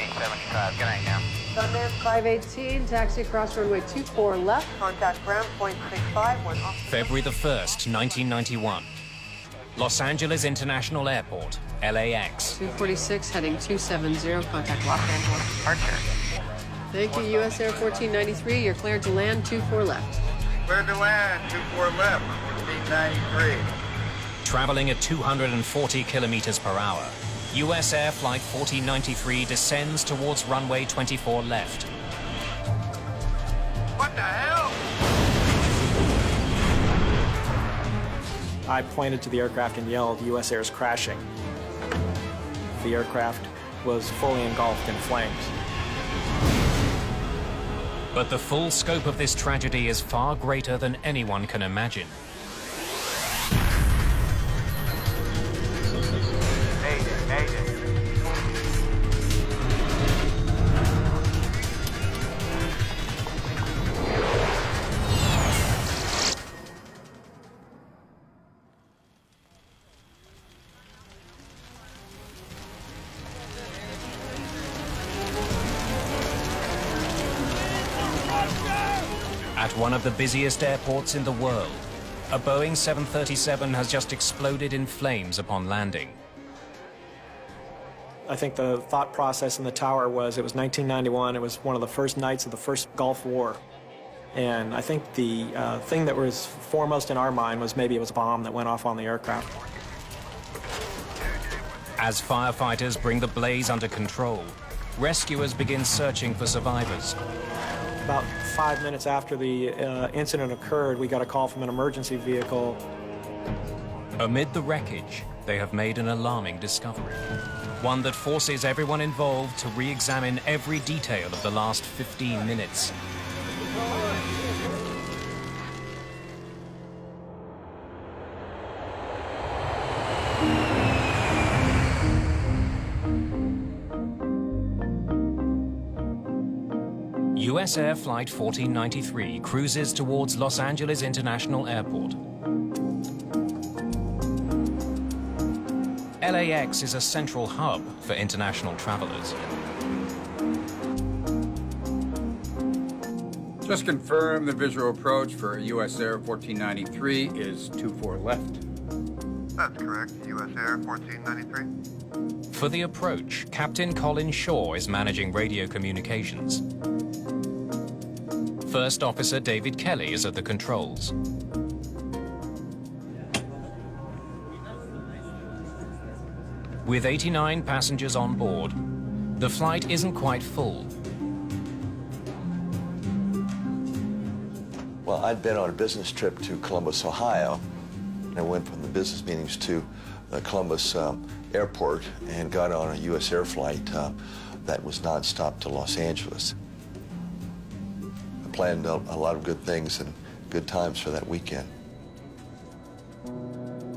875. Good night now. Sunman 518, taxi across runway 24 left. Contact ground point 65. February the 1st, 1991. Los Angeles International Airport, LAX. 246 heading 270. Contact Los Angeles departure. Thank you, US Air 1493. You're cleared to land 24 left. Cleared to land 24 left. 1493. Traveling at 240 kilometers per hour, US Air Flight 1493 descends towards runway 24 left. What the hell? I pointed to the aircraft and yelled, US Air is crashing. The aircraft was fully engulfed in flames. But the full scope of this tragedy is far greater than anyone can imagine. Mayday, Mayday. At one of the busiest airports in the world, a Boeing 737 has just exploded in flames upon landing. I think the thought process in the tower was, it was 1991, it was one of the first nights of the first Gulf War. And I think the thing that was foremost in our mind was maybe it was a bomb that went off on the aircraft. As firefighters bring the blaze under control, rescuers begin searching for survivors. About 5 minutes after the incident occurred, we got a call from an emergency vehicle. Amid the wreckage, they have made an alarming discovery. One that forces everyone involved to re-examine every detail of the last 15 minutes. US Air Flight 1493 cruises towards Los Angeles International Airport. LAX is a central hub for international travelers. Just confirm the visual approach for US Air 1493 is 24 left. That's correct, US Air 1493. For the approach, Captain Colin Shaw is managing radio communications. First Officer David Kelly is at the controls. With 89 passengers on board, the flight isn't quite full. Well, I'd been on a business trip to Columbus, Ohio. I went from the business meetings to the Columbus airport and got on a US Air flight that was nonstop to Los Angeles. I planned a lot of good things and good times for that weekend.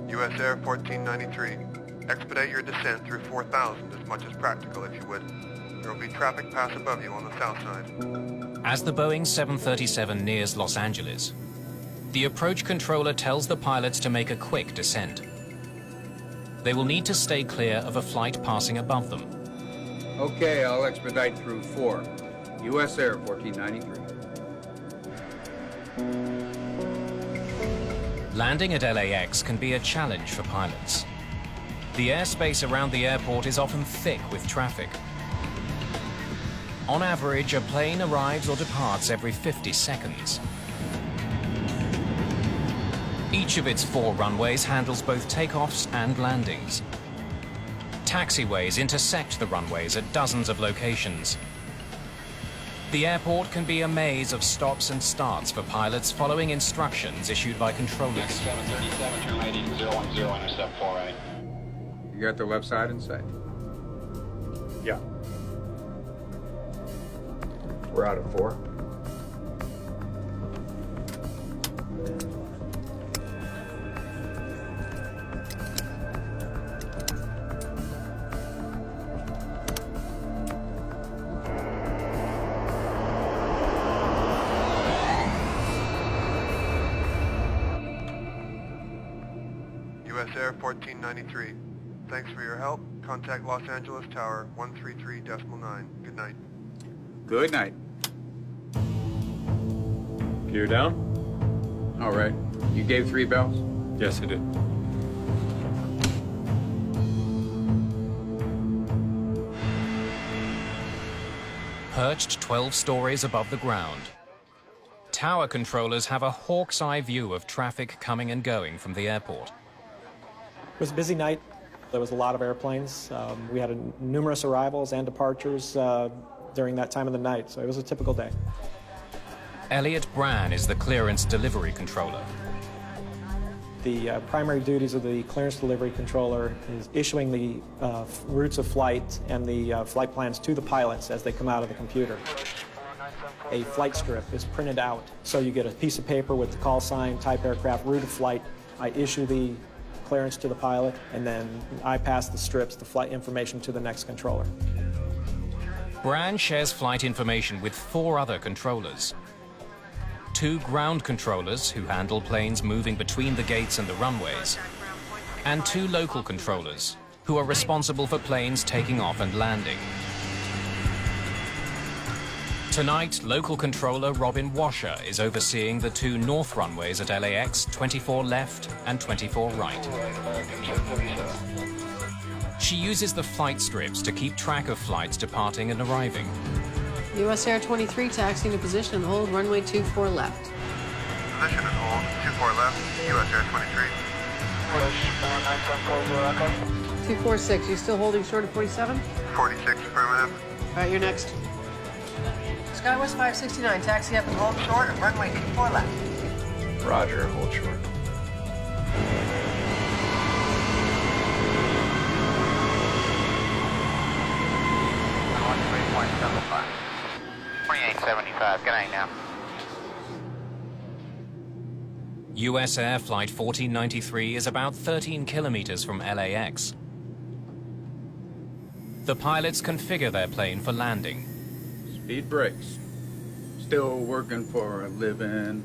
US Air 1493. Expedite your descent through 4000 as much as practical, if you would. There will be traffic pass above you on the south side. As the Boeing 737 nears Los Angeles, the approach controller tells the pilots to make a quick descent. They will need to stay clear of a flight passing above them. Okay, I'll expedite through 4. US Air 1493. Landing at LAX can be a challenge for pilots. The airspace around the airport is often thick with traffic. On average, a plane arrives or departs every 50 seconds. Each of its 4 runways handles both takeoffs and landings. Taxiways intersect the runways at dozens of locations. The airport can be a maze of stops and starts for pilots following instructions issued by controllers. 737, turn right 010, intercept 4A. You got the left side in sight? Yeah. We're out of 4. US Air 1493. Thanks for your help. Contact Los Angeles Tower 133.9. Good night. Good night. Gear down? All right. You gave 3 bells? Yes, I did. Perched 12 stories above the ground, tower controllers have a hawk's eye view of traffic coming and going from the airport. It was a busy night. There was a lot of airplanes. We had numerous arrivals and departures during that time of the night, so it was a typical day. Elliot Brann is the clearance delivery controller. The primary duties of the clearance delivery controller is issuing the routes of flight and the flight plans to the pilots as they come out of the computer. A flight strip is printed out, so you get a piece of paper with the call sign, type aircraft, route of flight. I issue the clearance to the pilot, and then I pass the strips, the flight information, to the next controller. Brann shares flight information with 4 other controllers. 2 ground controllers who handle planes moving between the gates and the runways, and 2 local controllers who are responsible for planes taking off and landing. Tonight, local controller Robin Washer is overseeing the 2 north runways at LAX, 24 left and 24 right. She uses the flight strips to keep track of flights departing and arriving. US Air 23 taxiing to position and hold runway 24 left. Position and hold 24 left. US Air 23. 246, you still holding short of 47? 46 affirmative. All right, you're next. Skywest 569, taxi up and hold short of runway 24 left. Roger, hold short. .75. 2875. Good night now. US Air Flight 1493 is about 13 kilometers from LAX. The pilots configure their plane for landing. Speed brakes. Still working for a living.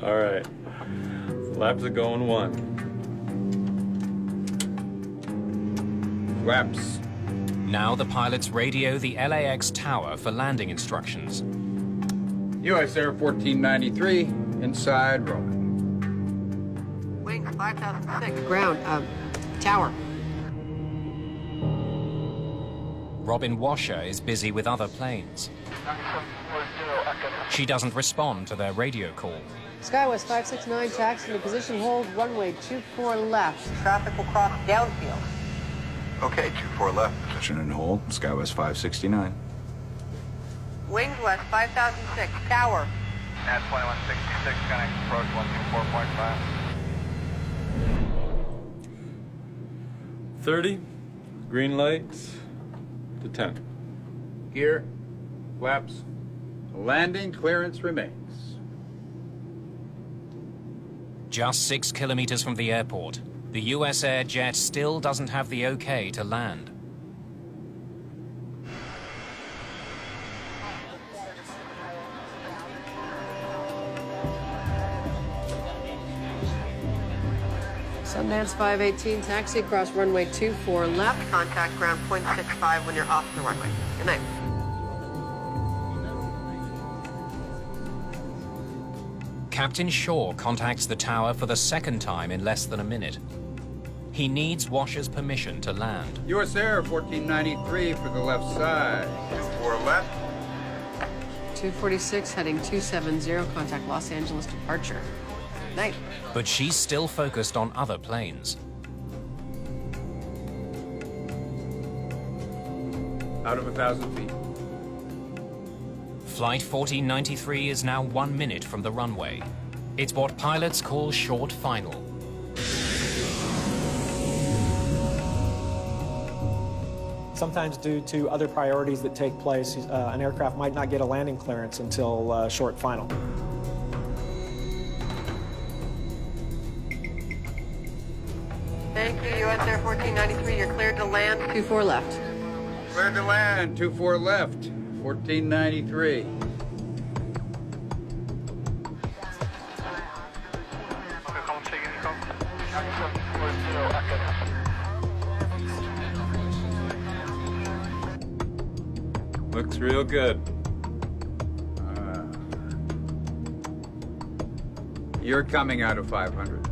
All right. Laps are going 1. Flaps. Now the pilots radio the LAX tower for landing instructions. US Air 1493, inside rolling. Wing 5006, ground, tower. Robin Washer is busy with other planes. She doesn't respond to their radio call. Skywest 569, taxi to position, hold runway 24 left. Traffic will cross downfield. Okay, 24 left. Position and hold, Skywest 569. Wings west 5006, tower. At 2166, connect approach 124.5. 30, green lights to 10. Gear. Flaps. Landing clearance remains. Just 6 kilometers from the airport, the US Air jet still doesn't have the okay to land. Sundance 518, taxi across runway 24 left. Contact ground .65 when you're off the runway. Good night. Captain Shaw contacts the tower for the 2nd time in less than a minute. He needs Washer's permission to land. US Air 1493 for the left side. 24 left. 246, heading 270, contact Los Angeles departure. Night. But she's still focused on other planes. Out of 1,000 feet. Flight 1493 is now 1 minute from the runway. It's what pilots call short final. Sometimes due to other priorities that take place, an aircraft might not get a landing clearance until short final. Thank you, US Air 1493, you're cleared to land. 24 left. Cleared to land, 24 left, 1493. Looks real good. You're coming out of 500.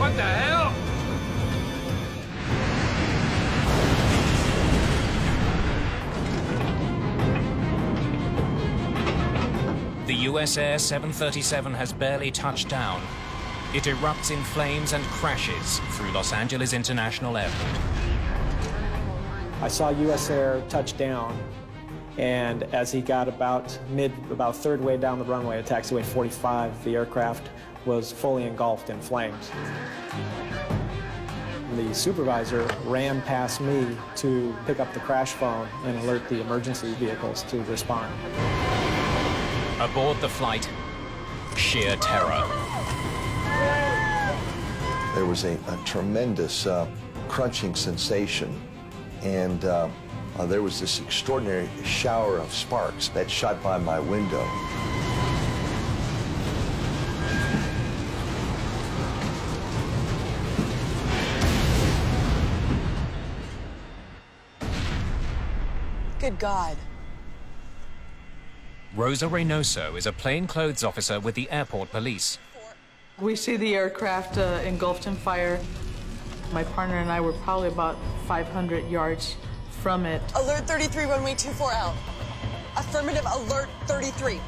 What the hell? The US Air 737 has barely touched down. It erupts in flames and crashes through Los Angeles International Airport. I saw US Air touch down, and as he got about third way down the runway at taxiway 45, the aircraft was fully engulfed in flames. The supervisor ran past me to pick up the crash phone and alert the emergency vehicles to respond. Aboard the flight, sheer terror. There was a tremendous crunching sensation, and there was this extraordinary shower of sparks that shot by my window. Good God. Rosa Reynoso is a plainclothes officer with the airport police. We see the aircraft engulfed in fire. My partner and I were probably about 500 yards from it. Alert 33, runway 24 out. Affirmative, alert 33.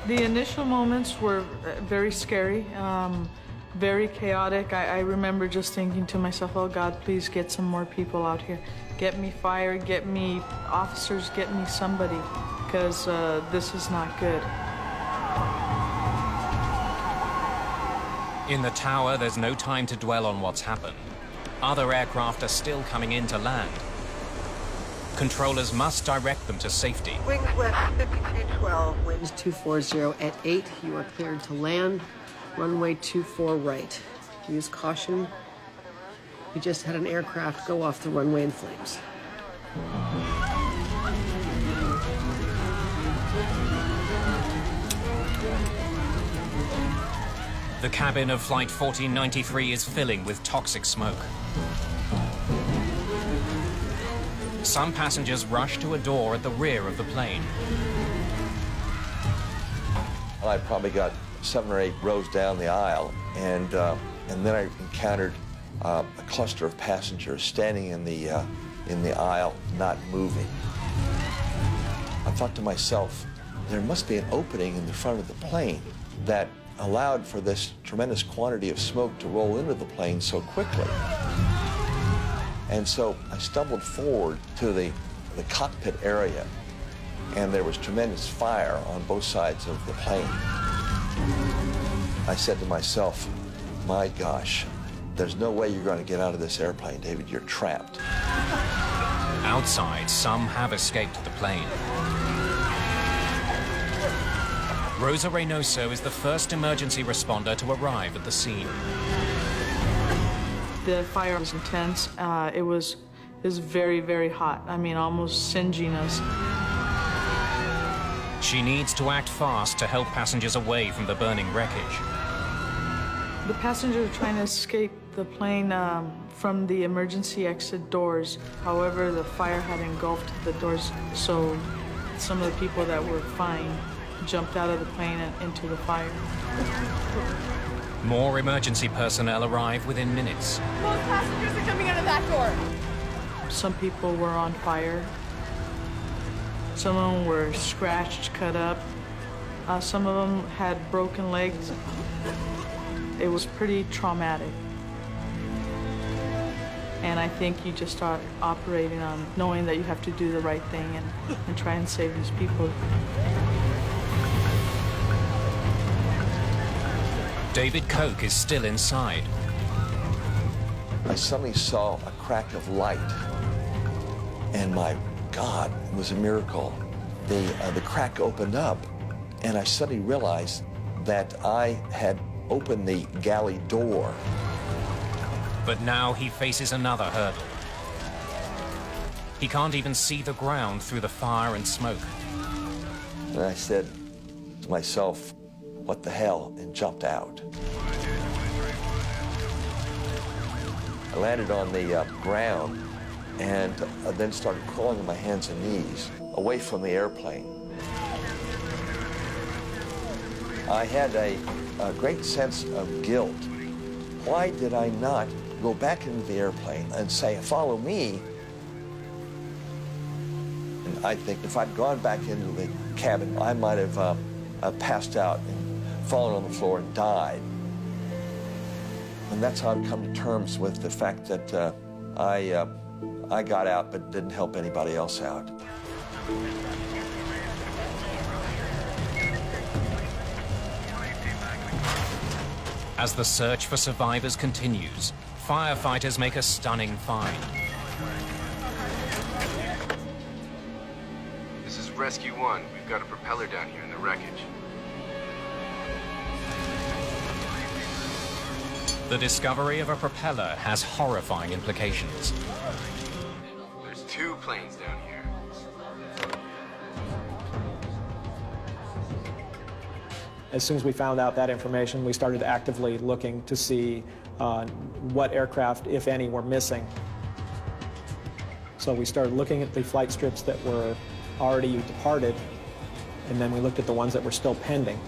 The initial moments were very scary, very chaotic. I remember just thinking to myself, oh God, please get some more people out here. Get me fire, get me officers, get me somebody, because this is not good. In the tower, there's no time to dwell on what's happened. Other aircraft are still coming in to land. Controllers must direct them to safety. Wings left 5212. Winds 240 at 8. You are cleared to land. Runway 24 right. Use caution. We just had an aircraft go off the runway in flames. The cabin of Flight 1493 is filling with toxic smoke. Some passengers rush to a door at the rear of the plane. I probably got 7 or 8 rows down the aisle, and then I encountered a cluster of passengers standing in the aisle, not moving. I thought to myself, there must be an opening in the front of the plane that allowed for this tremendous quantity of smoke to roll into the plane so quickly. And so I stumbled forward to the cockpit area, and there was tremendous fire on both sides of the plane. I said to myself, my gosh, there's no way you're going to get out of this airplane, David. You're trapped. Outside, some have escaped the plane. Rosa Reynoso is the first emergency responder to arrive at the scene. The fire was intense. It was very, very hot. I mean, almost singeing us. She needs to act fast to help passengers away from the burning wreckage. The passengers were trying to escape the plane from the emergency exit doors. However, the fire had engulfed the doors, so some of the people that were fine jumped out of the plane and into the fire. More emergency personnel arrive within minutes. Most passengers are coming out of that door. Some people were on fire. Some of them were scratched, cut up. Some of them had broken legs. It was pretty traumatic. And I think you just start operating on knowing that you have to do the right thing and try and save these people. David Koch is still inside. I suddenly saw a crack of light, and my God, it was a miracle. The crack opened up, and I suddenly realized that I had opened the galley door. But now he faces another hurdle. He can't even see the ground through the fire and smoke. And I said to myself, what the hell, and jumped out. I landed on the ground and then started crawling on my hands and knees away from the airplane. I had a great sense of guilt. Why did I not go back into the airplane and say, follow me? And I think if I'd gone back into the cabin, I might have passed out and fallen on the floor and died. And that's how I've come to terms with the fact that I got out but didn't help anybody else out. As the search for survivors continues, firefighters make a stunning find. This is Rescue 1. We've got a propeller down here in the wreckage. The discovery of a propeller has horrifying implications. There's 2 planes down here. As soon as we found out that information, we started actively looking to see what aircraft, if any, were missing. So we started looking at the flight strips that were already departed, and then we looked at the ones that were still pending.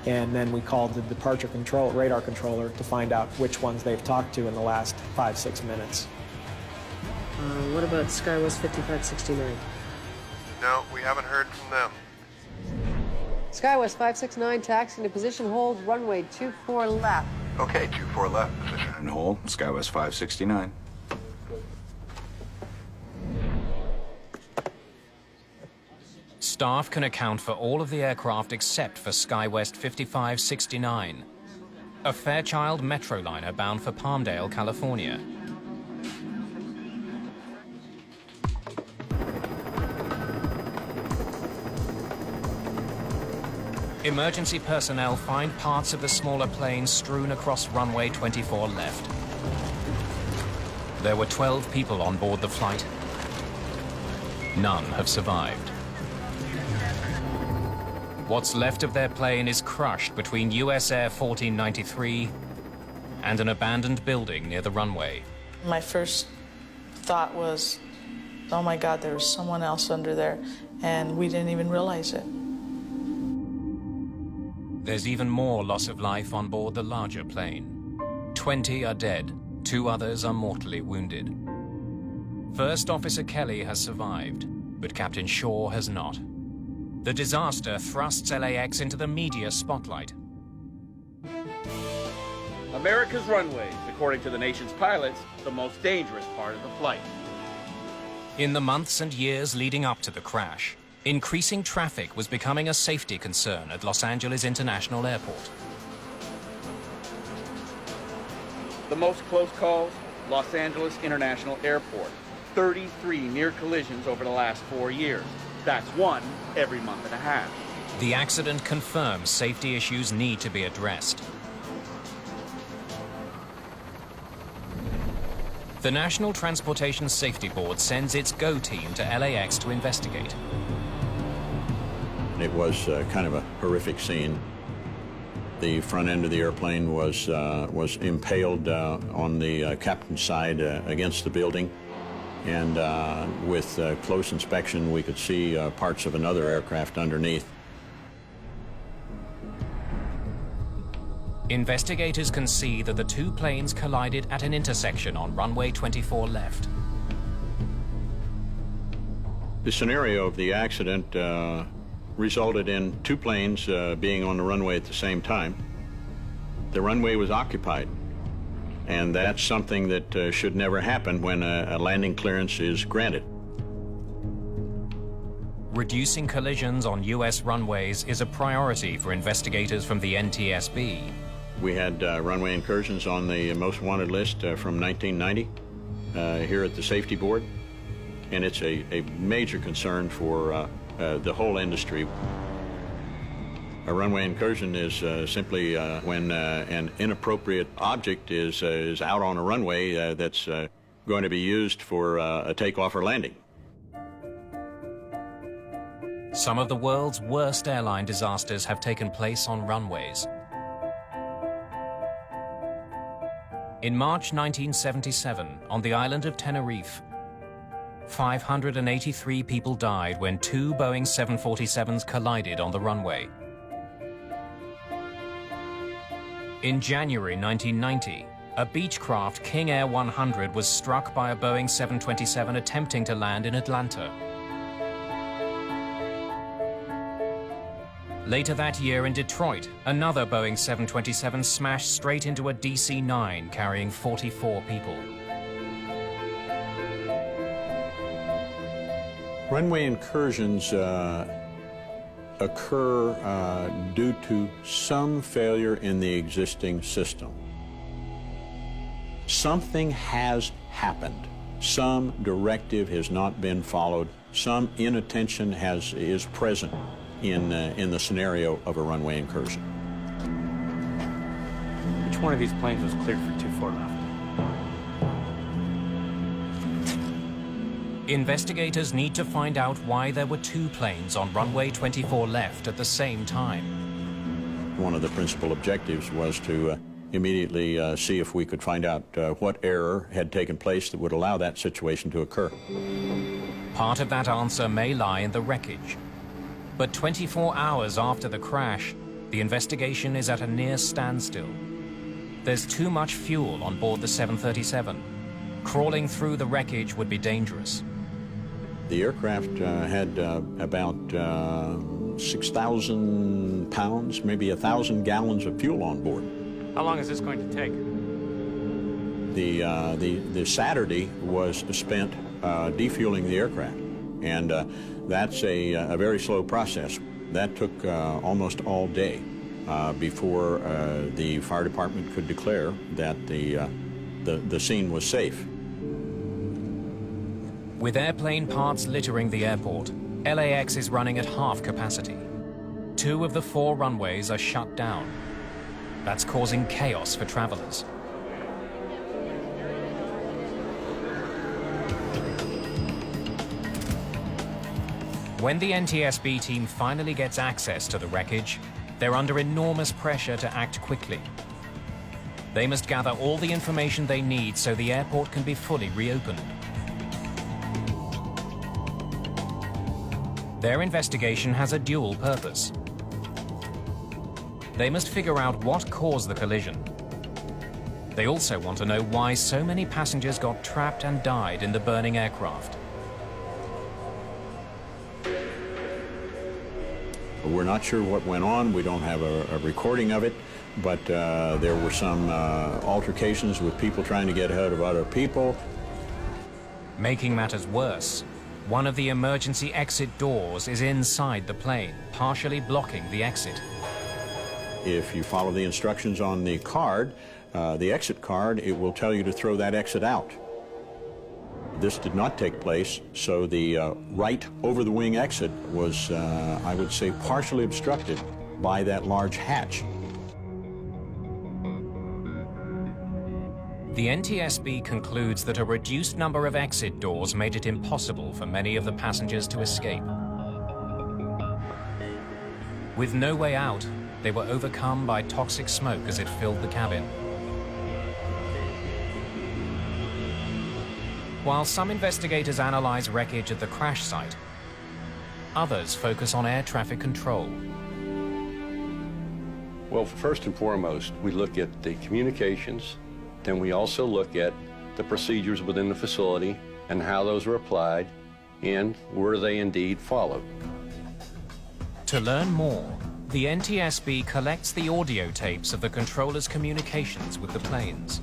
And then we called the departure radar controller to find out which ones they've talked to in the last 5-6 minutes. What about SkyWest 5569? No, we haven't heard from them. SkyWest 569, taxiing to position hold, runway 24 left. Okay, 24 left, position. And hold, SkyWest 569. Staff can account for all of the aircraft except for SkyWest 5569, a Fairchild Metroliner bound for Palmdale, California. Emergency personnel find parts of the smaller plane strewn across runway 24 left. There were 12 people on board the flight. None have survived. What's left of their plane is crushed between US Air 1493 and an abandoned building near the runway. My first thought was, oh my God, there was someone else under there, and we didn't even realize it. There's even more loss of life on board the larger plane. 20 are dead, 2 others are mortally wounded. First Officer Kelly has survived, but Captain Shaw has not. The disaster thrusts LAX into the media spotlight. America's runways, according to the nation's pilots, the most dangerous part of the flight. In the months and years leading up to the crash, increasing traffic was becoming a safety concern at Los Angeles International Airport. The most close calls, Los Angeles International Airport. 33 near collisions over the last 4 years. That's 1 every month and a half. The accident confirms safety issues need to be addressed. The National Transportation Safety Board sends its GO team to LAX to investigate. It was kind of a horrific scene. The front end of the airplane was impaled on the captain's side against the building. And with close inspection, we could see parts of another aircraft underneath. Investigators can see that the 2 planes collided at an intersection on runway 24 left. The scenario of the accident resulted in 2 planes being on the runway at the same time. The runway was occupied, and that's something that should never happen when a landing clearance is granted. Reducing collisions on U.S. runways is a priority for investigators from the NTSB. We had runway incursions on the most wanted list from 1990 here at the Safety Board, and it's a major concern for the whole industry. A runway incursion is simply when an inappropriate object is out on a runway that's going to be used for a takeoff or landing. Some of the world's worst airline disasters have taken place on runways. In March 1977, on the island of Tenerife, 583 people died when two Boeing 747s collided on the runway. In January 1990, a Beechcraft King Air 100 was struck by a Boeing 727 attempting to land in Atlanta. Later that year in Detroit, another Boeing 727 smashed straight into a DC-9 carrying 44 people. Runway incursions occur due to some failure in the existing system. Something has happened. Some directive has not been followed. Some inattention is present in the scenario of a runway incursion. Which one of these planes was cleared for 24 left? Investigators need to find out why there were two planes on runway 24 left at the same time. One of the principal objectives was to immediately see if we could find out what error had taken place that would allow that situation to occur. Part of that answer may lie in the wreckage. But 24 hours after the crash, the investigation is at a near standstill. There's too much fuel on board the 737. Crawling through the wreckage would be dangerous. The aircraft had about 6,000 pounds, maybe 1,000 gallons of fuel on board. How long is this going to take? The Saturday was spent defueling the aircraft, and that's a very slow process. That took almost all day before the fire department could declare that the scene was safe. With airplane parts littering the airport, LAX is running at half capacity. 2 of the 4 runways are shut down. That's causing chaos for travelers. When the NTSB team finally gets access to the wreckage, they're under enormous pressure to act quickly. They must gather all the information they need so the airport can be fully reopened. Their investigation has a dual purpose. They must figure out what caused the collision. They also want to know why so many passengers got trapped and died in the burning aircraft. We're not sure what went on. We don't have a recording of it, but there were some altercations with people trying to get ahead of other people. Making matters worse, one of the emergency exit doors is inside the plane, partially blocking the exit. If you follow the instructions on the card, the exit card, it will tell you to throw that exit out. This did not take place, so the right over-the-wing exit was, I would say, partially obstructed by that large hatch. The NTSB concludes that a reduced number of exit doors made it impossible for many of the passengers to escape. With no way out, they were overcome by toxic smoke as it filled the cabin. While some investigators analyze wreckage at the crash site, others focus on air traffic control. Well, first and foremost, we look at the communications, then we also look at the procedures within the facility and how those are applied, and were they indeed followed. To learn more, the NTSB collects the audio tapes of the controller's communications with the planes.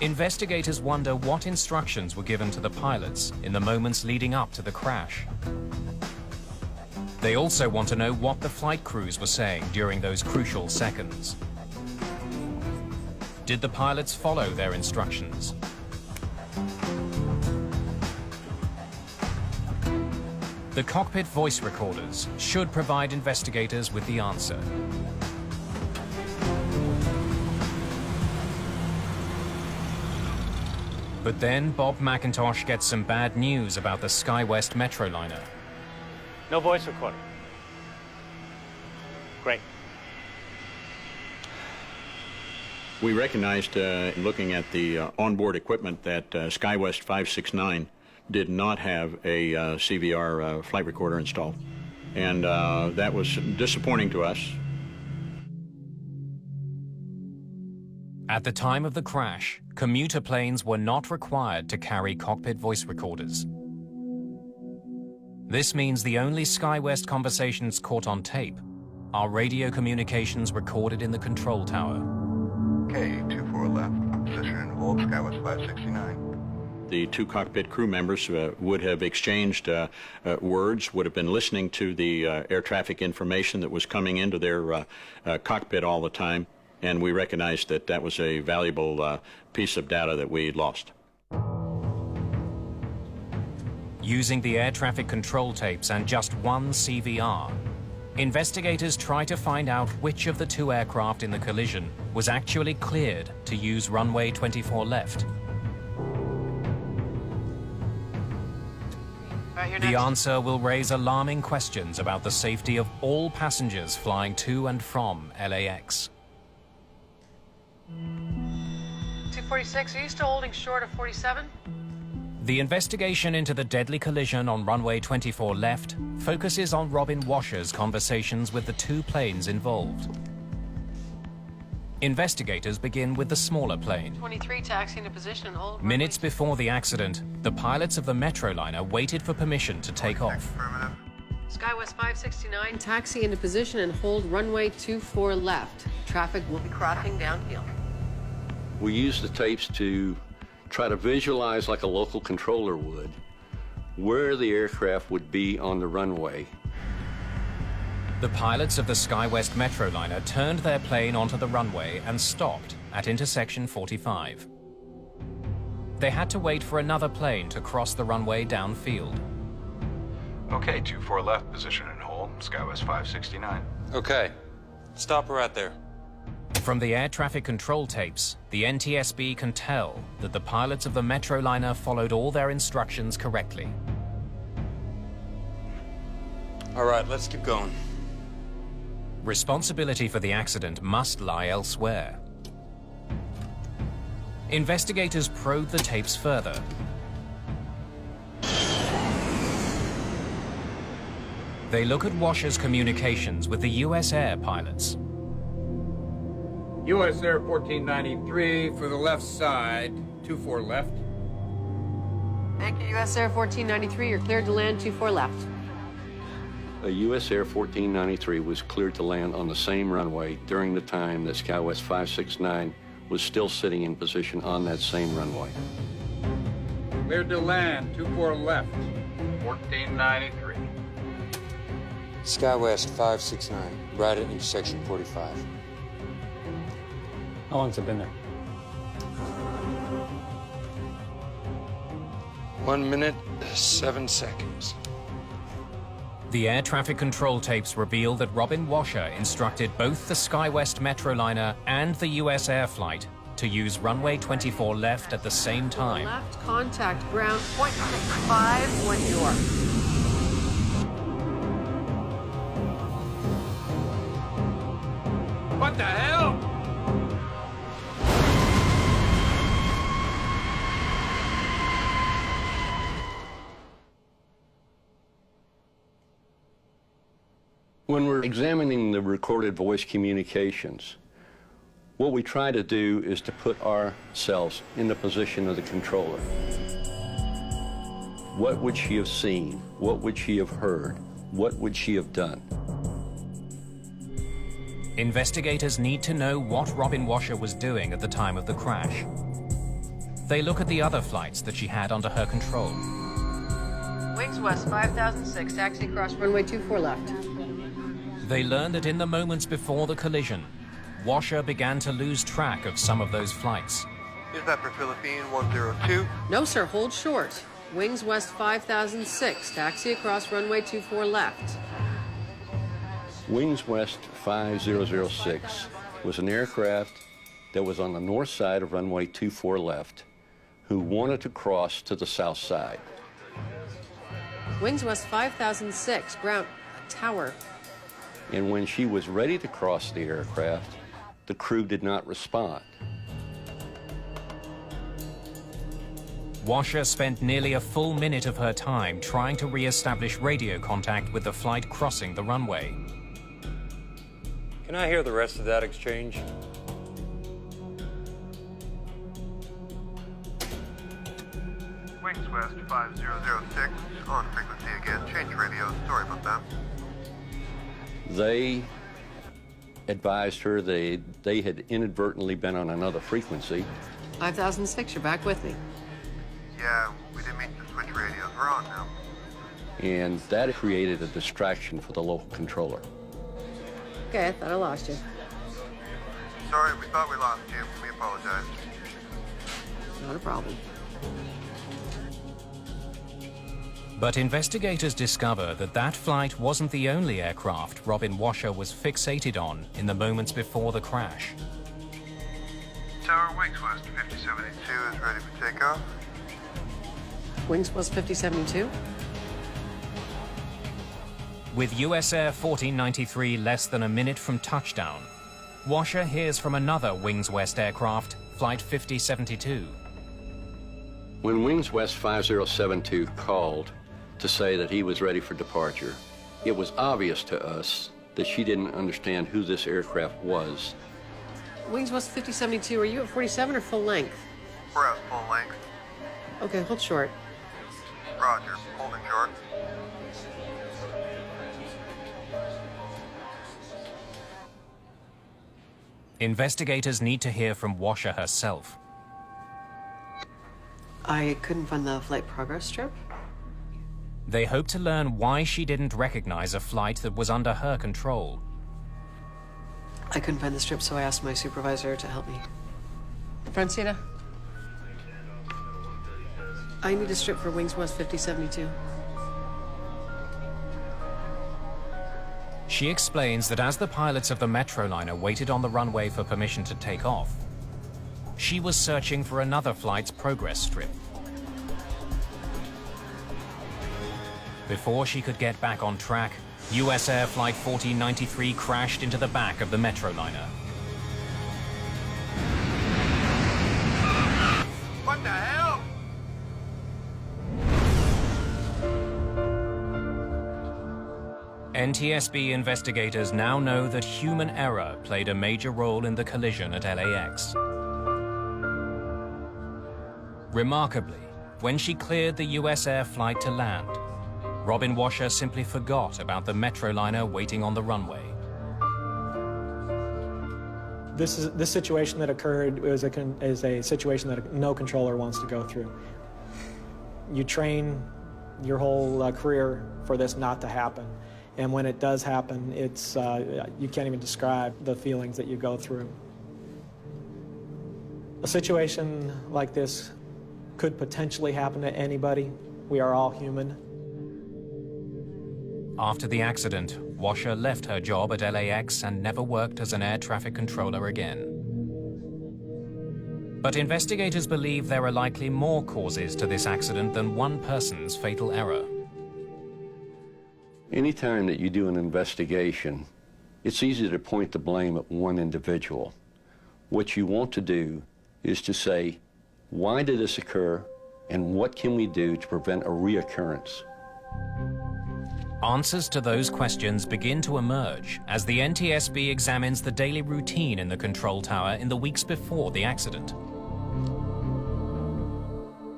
Investigators wonder what instructions were given to the pilots in the moments leading up to the crash. They also want to know what the flight crews were saying during those crucial seconds. Did the pilots follow their instructions? The cockpit voice recorders should provide investigators with the answer. But then Bob McIntosh gets some bad news about the SkyWest Metroliner. No voice recorder. Great. We recognized, looking at the onboard equipment, that SkyWest 569 did not have a CVR flight recorder installed. And that was disappointing to us. At the time of the crash, commuter planes were not required to carry cockpit voice recorders. This means the only SkyWest conversations caught on tape are radio communications recorded in the control tower. Okay, 24 left, position and hold, SkyWest 569. The two cockpit crew members would have exchanged words, would have been listening to the air traffic information that was coming into their cockpit all the time, and we recognized that that was a valuable piece of data that we lost. Using the air traffic control tapes and just one CVR, investigators try to find out which of the two aircraft in the collision was actually cleared to use runway 24 left. The answer will raise alarming questions about the safety of all passengers flying to and from LAX. 246, are you still holding short of 47? The investigation into the deadly collision on runway 24 left focuses on Robin Washer's conversations with the two planes involved. Investigators begin with the smaller plane. 23 taxiing to position and hold. Minutes before the accident, the pilots of the Metroliner waited for permission to take off. SkyWest 569, taxi into position and hold runway 24 left. Traffic will be crossing downhill. We use the tapes to try to visualize, like a local controller would, where the aircraft would be on the runway. The pilots of the SkyWest Metroliner turned their plane onto the runway and stopped at intersection 45. They had to wait for another plane to cross the runway downfield. Okay, 24 left, position and hold, SkyWest 569. Okay, stop her right there. From the air traffic control tapes, the NTSB can tell that the pilots of the Metroliner followed all their instructions correctly. All right, let's keep going. Responsibility for the accident must lie elsewhere. Investigators probe the tapes further. They look at Washer's communications with the US Air pilots. US Air 1493 for the left side, 24 left. Thank you, US Air 1493. You're cleared to land 24 left. A US Air 1493 was cleared to land on the same runway during the time that SkyWest 569 was still sitting in position on that same runway. Cleared to land, 24 left, 1493. SkyWest 569, right at intersection 45. How long's it been there? 1 minute, 7 seconds. The air traffic control tapes reveal that Robin Washer instructed both the SkyWest Metroliner and the US Air flight to use runway 24 left at the same time. Left contact ground, 0.65 when you are. What the hell? When we're examining the recorded voice communications, what we try to do is to put ourselves in the position of the controller. What would she have seen? What would she have heard? What would she have done? Investigators need to know what Robin Washer was doing at the time of the crash. They look at the other flights that she had under her control. Wings West 5006, taxi across runway 24 left. They learn that in the moments before the collision, Washer began to lose track of some of those flights. Is that for Philippine 102? No, sir, hold short. Wings West 5006, taxi across runway 24 left. Wings West 5006 was an aircraft that was on the north side of runway 24 left who wanted to cross to the south side. Wings West 5006, ground tower. And when she was ready to cross the aircraft, the crew did not respond. Washer spent nearly a full minute of her time trying to re-establish radio contact with the flight crossing the runway. Can I hear the rest of that exchange? Wings West 5006, on frequency again. Change radio. Sorry about that. They advised her they had inadvertently been on another frequency. 5006, you're back with me. Yeah, we didn't mean to switch radios. We're on now. And that created a distraction for the local controller. Okay, I thought I lost you. Sorry, we thought we lost you. We apologize. Not a problem. But investigators discover that that flight wasn't the only aircraft Robin Washer was fixated on in the moments before the crash. Tower Wings West 5072 is ready for takeoff. Wings West 5072? With US Air 1493 less than a minute from touchdown, Washer hears from another Wings West aircraft, Flight 5072. When Wings West 5072 called to say that he was ready for departure, it was obvious to us that she didn't understand who this aircraft was. Wings West 5072, are you at 47 or full length? We're at full length. Okay, hold short. Roger, holding short. Investigators need to hear from Washer herself. I couldn't find the flight progress strip. They hope to learn why she didn't recognize a flight that was under her control. I couldn't find the strip, so I asked my supervisor to help me. Francina? I need a strip for Wings West 5072. She explains that as the pilots of the Metroliner waited on the runway for permission to take off, she was searching for another flight's progress strip. Before she could get back on track, US Air Flight 1493 crashed into the back of the Metroliner. What the hell? NTSB investigators now know that human error played a major role in the collision at LAX. Remarkably, when she cleared the US Air flight to land, Robin Washer simply forgot about the Metroliner waiting on the runway. This situation that occurred is a situation that no controller wants to go through. You train your whole career for this not to happen. And when it does happen, it's you can't even describe the feelings that you go through. A situation like this could potentially happen to anybody. We are all human. After the accident, Washer left her job at LAX and never worked as an air traffic controller again. But investigators believe there are likely more causes to this accident than one person's fatal error. Anytime that you do an investigation, it's easy to point the blame at one individual. What you want to do is to say, why did this occur, and what can we do to prevent a reoccurrence? Answers to those questions begin to emerge as the NTSB examines the daily routine in the control tower in the weeks before the accident.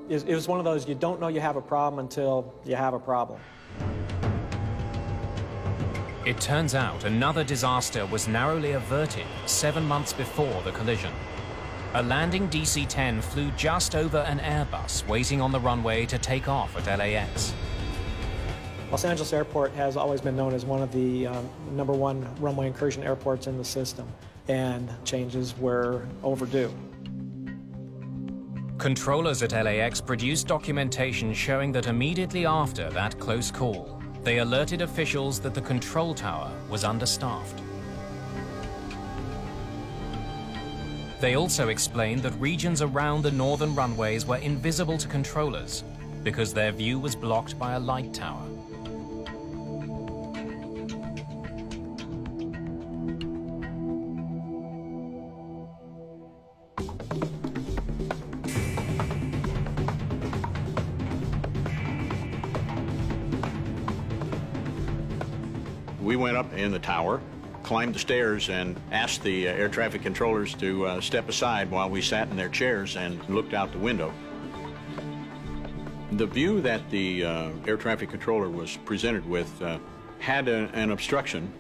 It was one of those, you don't know you have a problem until you have a problem. It turns out another disaster was narrowly averted 7 months before the collision. A landing DC-10 flew just over an Airbus waiting on the runway to take off at LAX. Los Angeles Airport has always been known as one of the #1 runway incursion airports in the system, and changes were overdue. Controllers at LAX produced documentation showing that immediately after that close call, they alerted officials that the control tower was understaffed. They also explained that regions around the northern runways were invisible to controllers because their view was blocked by a light tower. We went up in the tower, climbed the stairs, and asked the air traffic controllers to step aside while we sat in their chairs and looked out the window. The view that the air traffic controller was presented with had an obstruction,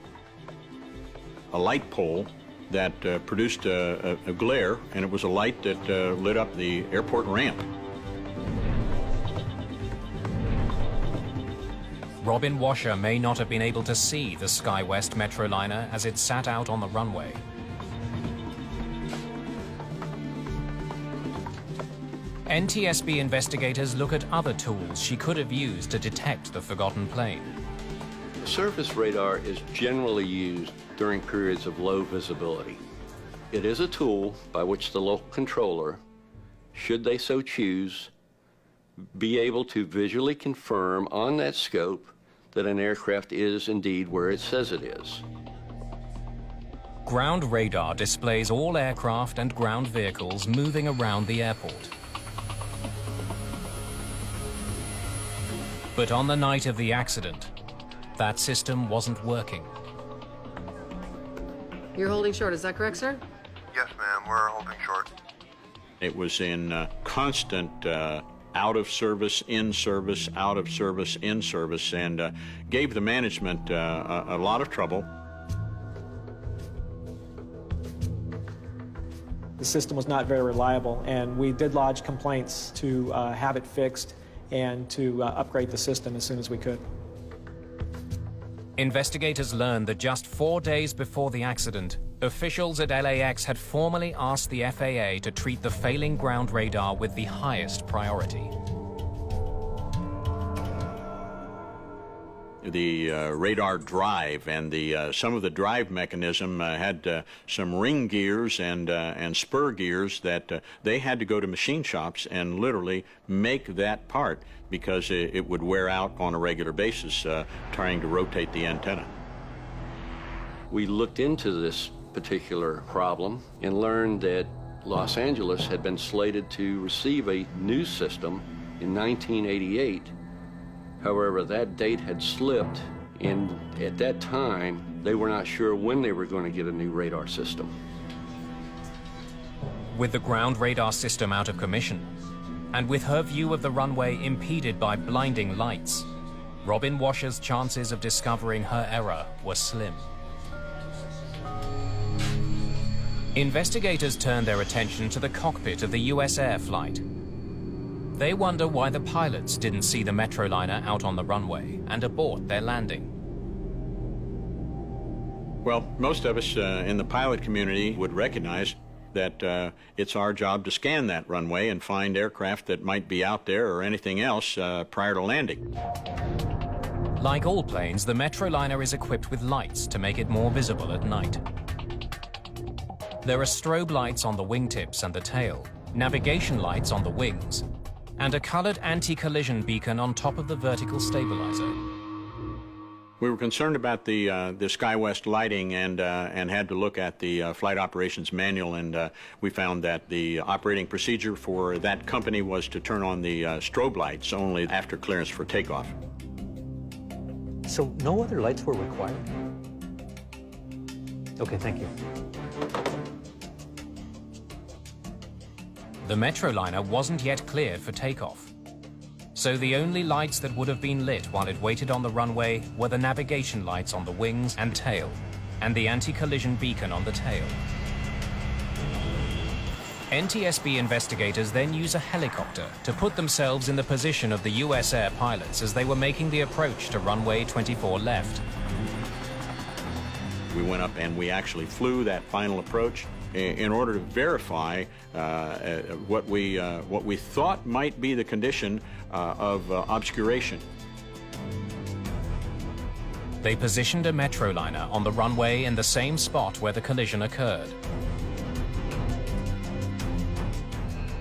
a light pole that produced a glare, and it was a light that lit up the airport ramp. Robin Washer may not have been able to see the SkyWest Metroliner as it sat out on the runway. NTSB investigators look at other tools she could have used to detect the forgotten plane. Surface radar is generally used during periods of low visibility. It is a tool by which the local controller, should they so choose, be able to visually confirm on that scope that an aircraft is indeed where it says it is. Ground radar displays all aircraft and ground vehicles moving around the airport. But on the night of the accident, that system wasn't working. You're holding short, is that correct, sir? Yes, ma'am, we're holding short. It was in constant out of service, in service, out of service, in service, and gave the management a lot of trouble. The system was not very reliable, and we did lodge complaints to have it fixed and to upgrade the system as soon as we could. Investigators learned that just 4 days before the accident, officials at LAX had formally asked the FAA to treat the failing ground radar with the highest priority. The radar drive and some of the drive mechanism had some ring gears and spur gears that they had to go to machine shops and literally make that part because it would wear out on a regular basis trying to rotate the antenna. We looked into this particular problem and learned that Los Angeles had been slated to receive a new system in 1988. However, that date had slipped, and at that time, they were not sure when they were going to get a new radar system. With the ground radar system out of commission, and with her view of the runway impeded by blinding lights, Robin Washer's chances of discovering her error were slim. Investigators turned their attention to the cockpit of the US Air flight. They wonder why the pilots didn't see the Metroliner out on the runway and abort their landing. Well, most of us in the pilot community would recognize that it's our job to scan that runway and find aircraft that might be out there or anything else prior to landing. Like all planes, the Metroliner is equipped with lights to make it more visible at night. There are strobe lights on the wingtips and the tail, navigation lights on the wings, and a colored anti-collision beacon on top of the vertical stabilizer. We were concerned about the SkyWest lighting and had to look at the flight operations manual, and we found that the operating procedure for that company was to turn on the strobe lights only after clearance for takeoff. So no other lights were required? Okay, thank you. The Metroliner wasn't yet cleared for takeoff. So the only lights that would have been lit while it waited on the runway were the navigation lights on the wings and tail, and the anti-collision beacon on the tail. NTSB investigators then use a helicopter to put themselves in the position of the US Air pilots as they were making the approach to runway 24 left. We went up and we actually flew that final approach, in order to verify what we thought might be the condition of obscuration. They positioned a Metroliner on the runway in the same spot where the collision occurred.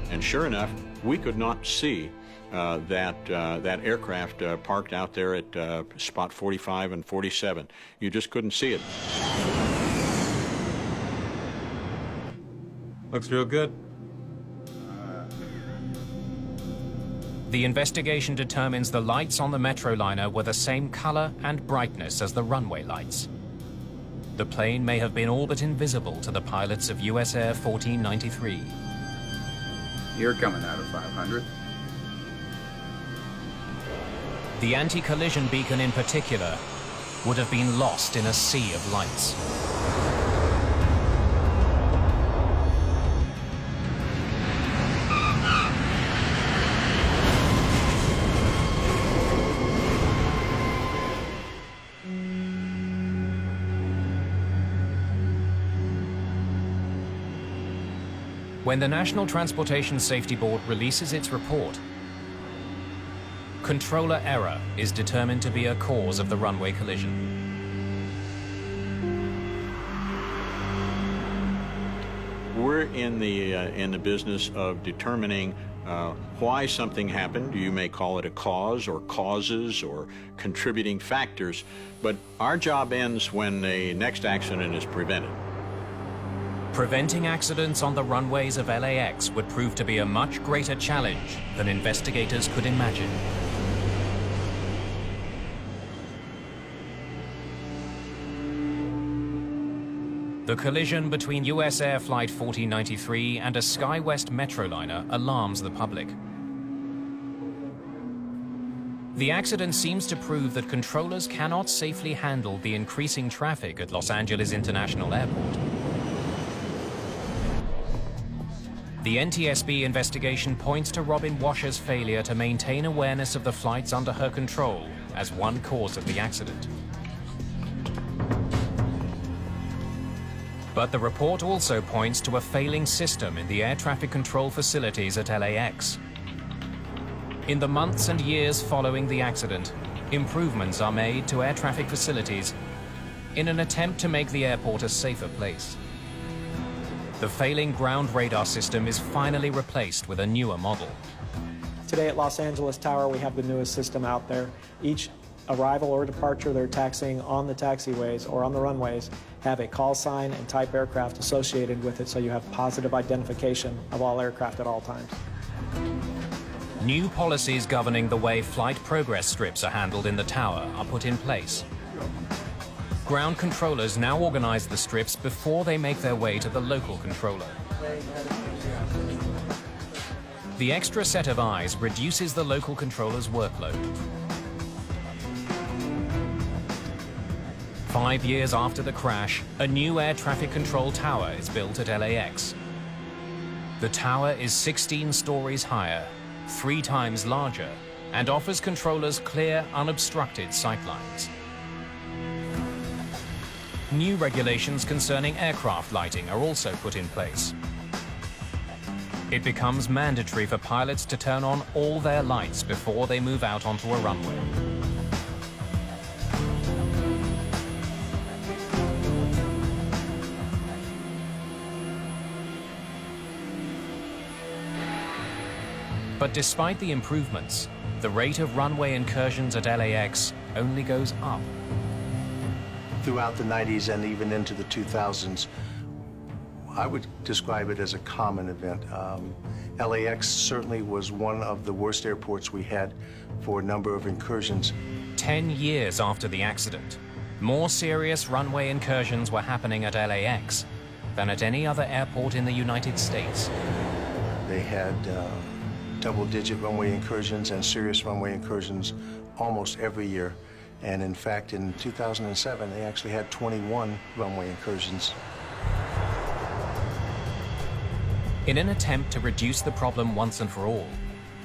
And sure enough, we could not see that aircraft parked out there at spot 45 and 47. You just couldn't see it. Looks real good. The investigation determines the lights on the Metroliner were the same color and brightness as the runway lights. The plane may have been all but invisible to the pilots of US Air 1493. You're coming out of 500. The anti-collision beacon in particular would have been lost in a sea of lights. When the National Transportation Safety Board releases its report, controller error is determined to be a cause of the runway collision. We're in the business of determining why something happened. You may call it a cause or causes or contributing factors, but our job ends when the next accident is prevented. Preventing accidents on the runways of LAX would prove to be a much greater challenge than investigators could imagine. The collision between US Air Flight 1493 and a SkyWest Metroliner alarms the public. The accident seems to prove that controllers cannot safely handle the increasing traffic at Los Angeles International Airport. The NTSB investigation points to Robin Washer's failure to maintain awareness of the flights under her control as one cause of the accident. But the report also points to a failing system in the air traffic control facilities at LAX. In the months and years following the accident, improvements are made to air traffic facilities in an attempt to make the airport a safer place. The failing ground radar system is finally replaced with a newer model. Today at Los Angeles Tower, we have the newest system out there. Each arrival or departure they're taxiing on the taxiways or on the runways have a call sign and type aircraft associated with it, so you have positive identification of all aircraft at all times. New policies governing the way flight progress strips are handled in the tower are put in place. Ground controllers now organize the strips before they make their way to the local controller. The extra set of eyes reduces the local controller's workload. 5 years after the crash, a new air traffic control tower is built at LAX. The tower is 16 stories higher, 3 times larger, and offers controllers clear, unobstructed sightlines. New regulations concerning aircraft lighting are also put in place. It becomes mandatory for pilots to turn on all their lights before they move out onto a runway. But despite the improvements, the rate of runway incursions at LAX only goes up. Throughout the 90s and even into the 2000s, I would describe it as a common event. LAX certainly was one of the worst airports we had for a number of incursions. 10 years after the accident, more serious runway incursions were happening at LAX than at any other airport in the United States. They had double-digit runway incursions and serious runway incursions almost every year. And in fact, in 2007, they actually had 21 runway incursions. In an attempt to reduce the problem once and for all,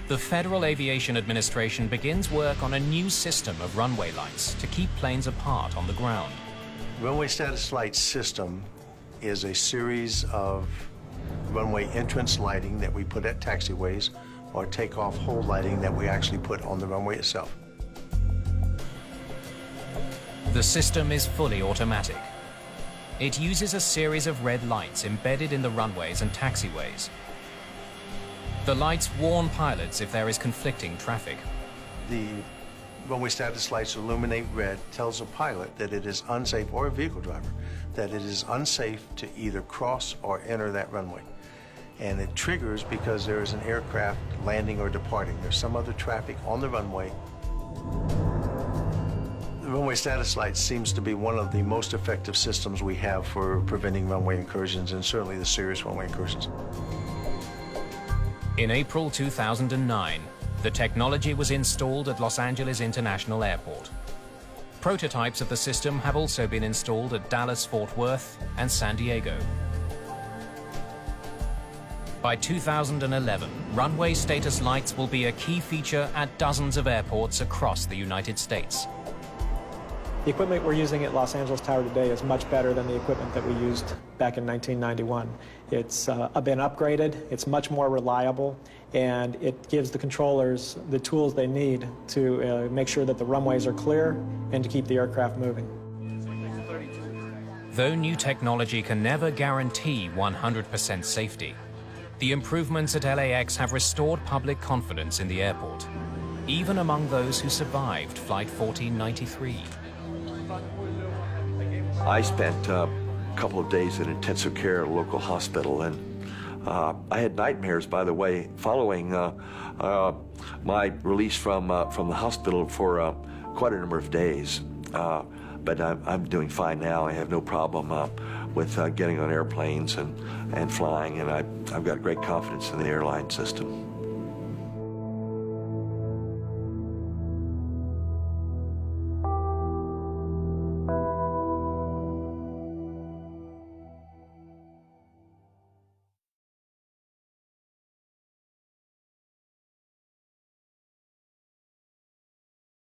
the Federal Aviation Administration begins work on a new system of runway lights to keep planes apart on the ground. Runway status light system is a series of runway entrance lighting that we put at taxiways or takeoff hold lighting that we actually put on the runway itself. The system is fully automatic. It uses a series of red lights embedded in the runways and taxiways. The lights warn pilots if there is conflicting traffic. The runway status lights illuminate red, tells a pilot that it is unsafe, or a vehicle driver, that it is unsafe to either cross or enter that runway. And it triggers because there is an aircraft landing or departing. There's some other traffic on the runway. The runway status light seems to be one of the most effective systems we have for preventing runway incursions, and certainly the serious runway incursions. In April 2009, the technology was installed at Los Angeles International Airport. Prototypes of the system have also been installed at Dallas, Fort Worth, and San Diego. By 2011, runway status lights will be a key feature at dozens of airports across the United States. The equipment we're using at Los Angeles Tower today is much better than the equipment that we used back in 1991. It's been upgraded, it's much more reliable, and it gives the controllers the tools they need to make sure that the runways are clear and to keep the aircraft moving. Though new technology can never guarantee 100% safety, the improvements at LAX have restored public confidence in the airport, even among those who survived Flight 1493. I spent a couple of days in intensive care at a local hospital, and I had nightmares, by the way, following my release from the hospital for quite a number of days. But I'm doing fine now. I have no problem with getting on airplanes and flying, and I've got great confidence in the airline system.